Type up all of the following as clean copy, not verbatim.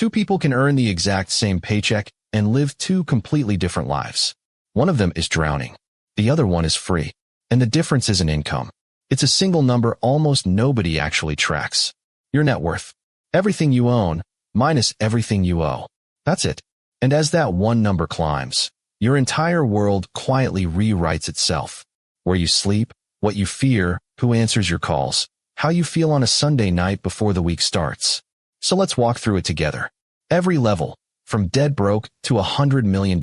Two people can earn the exact same paycheck and live two completely different lives. One of them is drowning. The other one is free. And the difference isn't income. It's a single number almost nobody actually tracks. Your net worth. Everything you own, minus everything you owe. That's it. And as that one number climbs, your entire world quietly rewrites itself. Where you sleep, what you fear, who answers your calls, how you feel on a Sunday night before the week starts. So let's walk through it together. Every level, from dead broke to $100 million.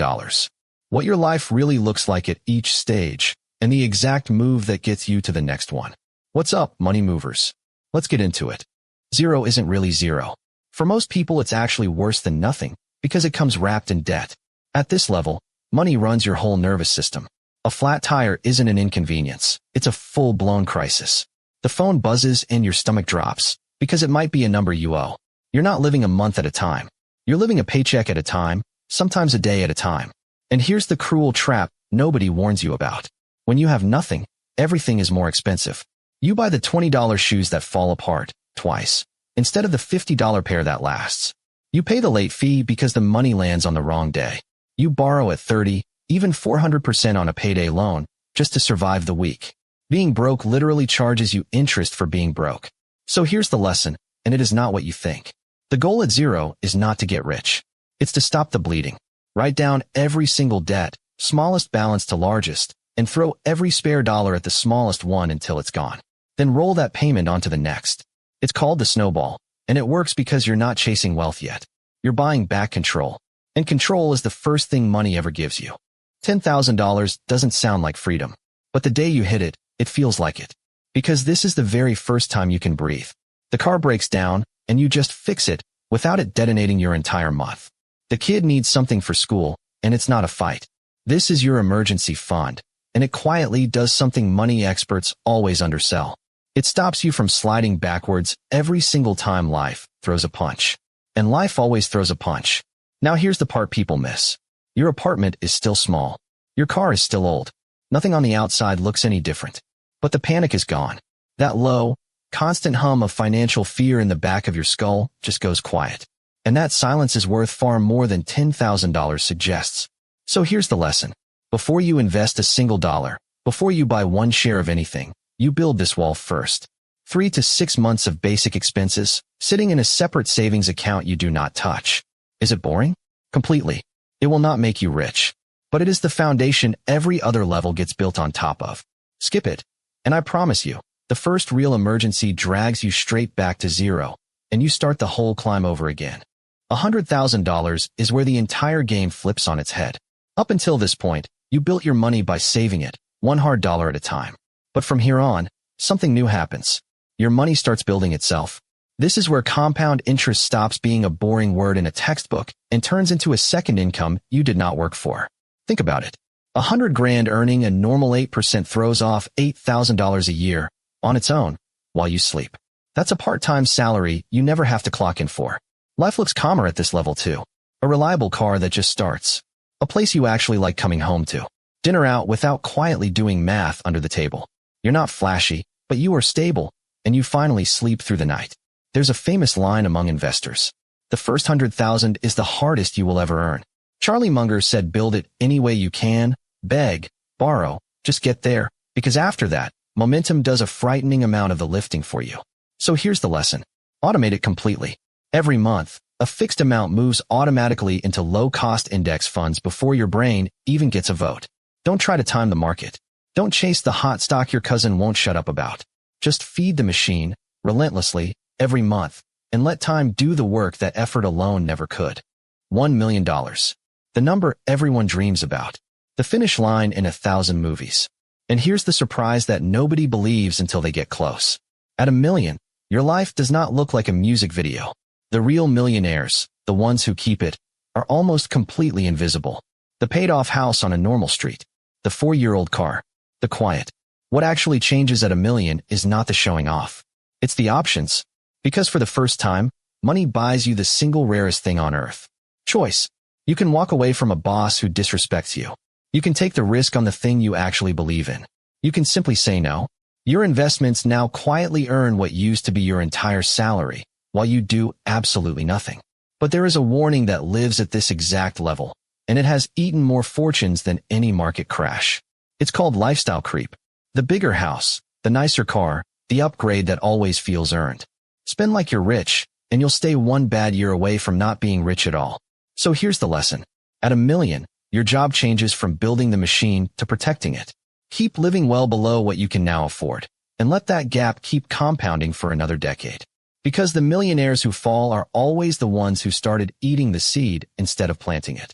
What your life really looks like at each stage, and the exact move that gets you to the next one. What's up, money movers? Let's get into it. Zero isn't really zero. For most people, it's actually worse than nothing, because it comes wrapped in debt. At this level, money runs your whole nervous system. A flat tire isn't an inconvenience. It's a full-blown crisis. The phone buzzes and your stomach drops, because it might be a number you owe. You're not living a month at a time. You're living a paycheck at a time, sometimes a day at a time. And here's the cruel trap nobody warns you about. When you have nothing, everything is more expensive. You buy the $20 shoes that fall apart, twice, instead of the $50 pair that lasts. You pay the late fee because the money lands on the wrong day. You borrow at 30, even 400% on a payday loan, just to survive the week. Being broke literally charges you interest for being broke. So here's the lesson, and it is not what you think. The goal at zero is not to get rich. It's to stop the bleeding. Write down every single debt, smallest balance to largest, and throw every spare dollar at the smallest one until it's gone. Then roll that payment onto the next. It's called the snowball, and it works because you're not chasing wealth yet. You're buying back control. And control is the first thing money ever gives you. $10,000 doesn't sound like freedom, but the day you hit it, it feels like it. Because this is the very first time you can breathe. The car breaks down, and you just fix it without it detonating your entire month. The kid needs something for school, and it's not a fight. This is your emergency fund, and it quietly does something money experts always undersell. It stops you from sliding backwards every single time life throws a punch. And life always throws a punch. Now here's the part people miss. Your apartment is still small. Your car is still old. Nothing on the outside looks any different. But the panic is gone. That low, constant hum of financial fear in the back of your skull just goes quiet. And that silence is worth far more than $10,000 suggests. So here's the lesson. Before you invest a single dollar, before you buy one share of anything, you build this wall first. 3 to 6 months of basic expenses, sitting in a separate savings account you do not touch. Is it boring? Completely. It will not make you rich. But it is the foundation every other level gets built on top of. Skip it. And I promise you, the first real emergency drags you straight back to zero, and you start the whole climb over again. $100,000 is where the entire game flips on its head. Up until this point, you built your money by saving it, one hard dollar at a time. But from here on, something new happens. Your money starts building itself. This is where compound interest stops being a boring word in a textbook and turns into a second income you did not work for. Think about it. $100,000 earning a normal 8% throws off $8,000 a year on its own while you sleep. That's a part-time salary you never have to clock in for. Life looks calmer at this level too. A reliable car that just starts. A place you actually like coming home to. Dinner out without quietly doing math under the table. You're not flashy, but you are stable, and you finally sleep through the night. There's a famous line among investors. The first 100,000 is the hardest you will ever earn. Charlie Munger said build it any way you can, beg, borrow, just get there, because after that, momentum does a frightening amount of the lifting for you. So here's the lesson. Automate it completely. Every month, a fixed amount moves automatically into low-cost index funds before your brain even gets a vote. Don't try to time the market. Don't chase the hot stock your cousin won't shut up about. Just feed the machine, relentlessly, every month, and let time do the work that effort alone never could. $1 million. The number everyone dreams about. The finish line in 1,000 movies. And here's the surprise that nobody believes until they get close. At $1 million, your life does not look like a music video. The real millionaires, the ones who keep it, are almost completely invisible. The paid-off house on a normal street. The 4-year-old car. The quiet. What actually changes at $1 million is not the showing off. It's the options. Because for the first time, money buys you the single rarest thing on earth. Choice. You can walk away from a boss who disrespects you. You can take the risk on the thing you actually believe in. You can simply say no. Your investments now quietly earn what used to be your entire salary, while you do absolutely nothing. But there is a warning that lives at this exact level, and it has eaten more fortunes than any market crash. It's called lifestyle creep. The bigger house, the nicer car, the upgrade that always feels earned. Spend like you're rich, and you'll stay one bad year away from not being rich at all. So here's the lesson. At $1 million, your job changes from building the machine to protecting it. Keep living well below what you can now afford, and let that gap keep compounding for another decade. Because the millionaires who fall are always the ones who started eating the seed instead of planting it.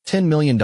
$10 million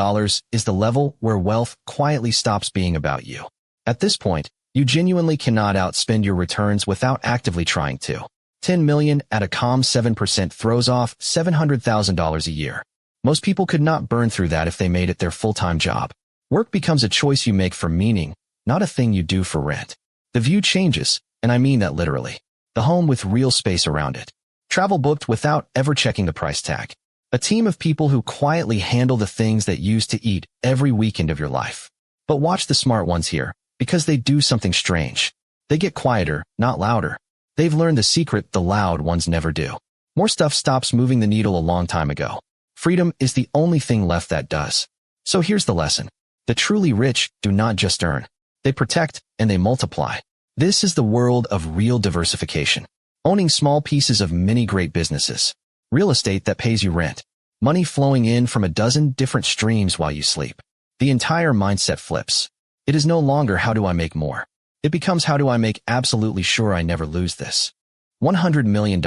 is the level where wealth quietly stops being about you. At this point, you genuinely cannot outspend your returns without actively trying to. $10 million at a calm 7% throws off $700,000 a year. Most people could not burn through that if they made it their full-time job. Work becomes a choice you make for meaning, not a thing you do for rent. The view changes, and I mean that literally. The home with real space around it. Travel booked without ever checking the price tag. A team of people who quietly handle the things that used to eat every weekend of your life. But watch the smart ones here, because they do something strange. They get quieter, not louder. They've learned the secret the loud ones never do. More stuff stops moving the needle a long time ago. Freedom is the only thing left that does. So here's the lesson. The truly rich do not just earn. They protect and they multiply. This is the world of real diversification. Owning small pieces of many great businesses. Real estate that pays you rent. Money flowing in from a dozen different streams while you sleep. The entire mindset flips. It is no longer how do I make more. It becomes how do I make absolutely sure I never lose this. $100 million.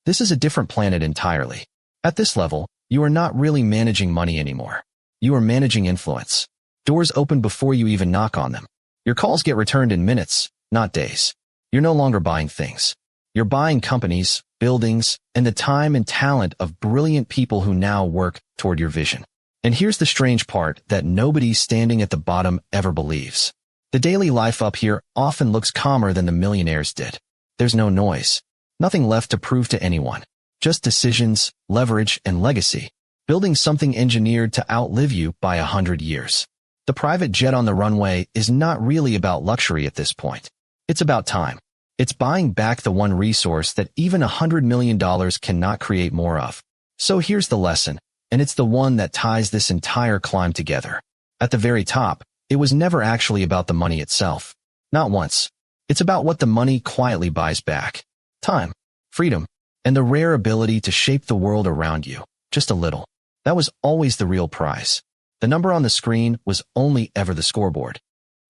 This is a different planet entirely. At this level, you are not really managing money anymore. You are managing influence. Doors open before you even knock on them. Your calls get returned in minutes, not days. You're no longer buying things. You're buying companies, buildings, and the time and talent of brilliant people who now work toward your vision. And here's the strange part that nobody standing at the bottom ever believes. The daily life up here often looks calmer than the millionaires did. There's no noise. Nothing left to prove to anyone. Just decisions, leverage, and legacy. Building something engineered to outlive you by 100 years. The private jet on the runway is not really about luxury at this point. It's about time. It's buying back the one resource that even $100 million cannot create more of. So here's the lesson, and it's the one that ties this entire climb together. At the very top, it was never actually about the money itself. Not once. It's about what the money quietly buys back. Time, freedom, and the rare ability to shape the world around you, just a little. That was always the real prize. The number on the screen was only ever the scoreboard.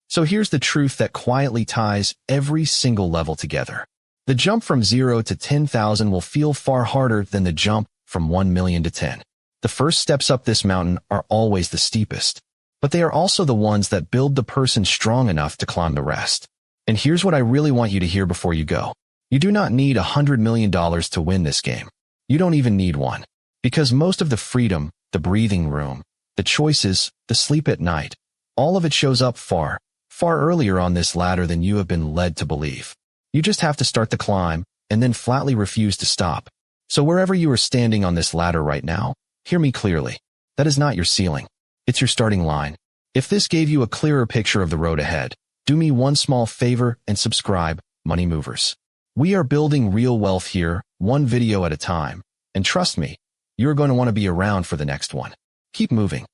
So here's the truth that quietly ties every single level together. The jump from 0 to 10,000 will feel far harder than the jump from 1 million to 10. The first steps up this mountain are always the steepest, but they are also the ones that build the person strong enough to climb the rest. And here's what I really want you to hear before you go. You do not need $100 million to win this game. You don't even need one. Because most of the freedom, the breathing room, the choices, the sleep at night, all of it shows up far earlier on this ladder than you have been led to believe. You just have to start the climb and then flatly refuse to stop. So wherever you are standing on this ladder right now, hear me clearly. That is not your ceiling. It's your starting line. If this gave you a clearer picture of the road ahead, do me one small favor and subscribe, Money Movers. We are building real wealth here, one video at a time. And trust me, you're going to want to be around for the next one. Keep moving.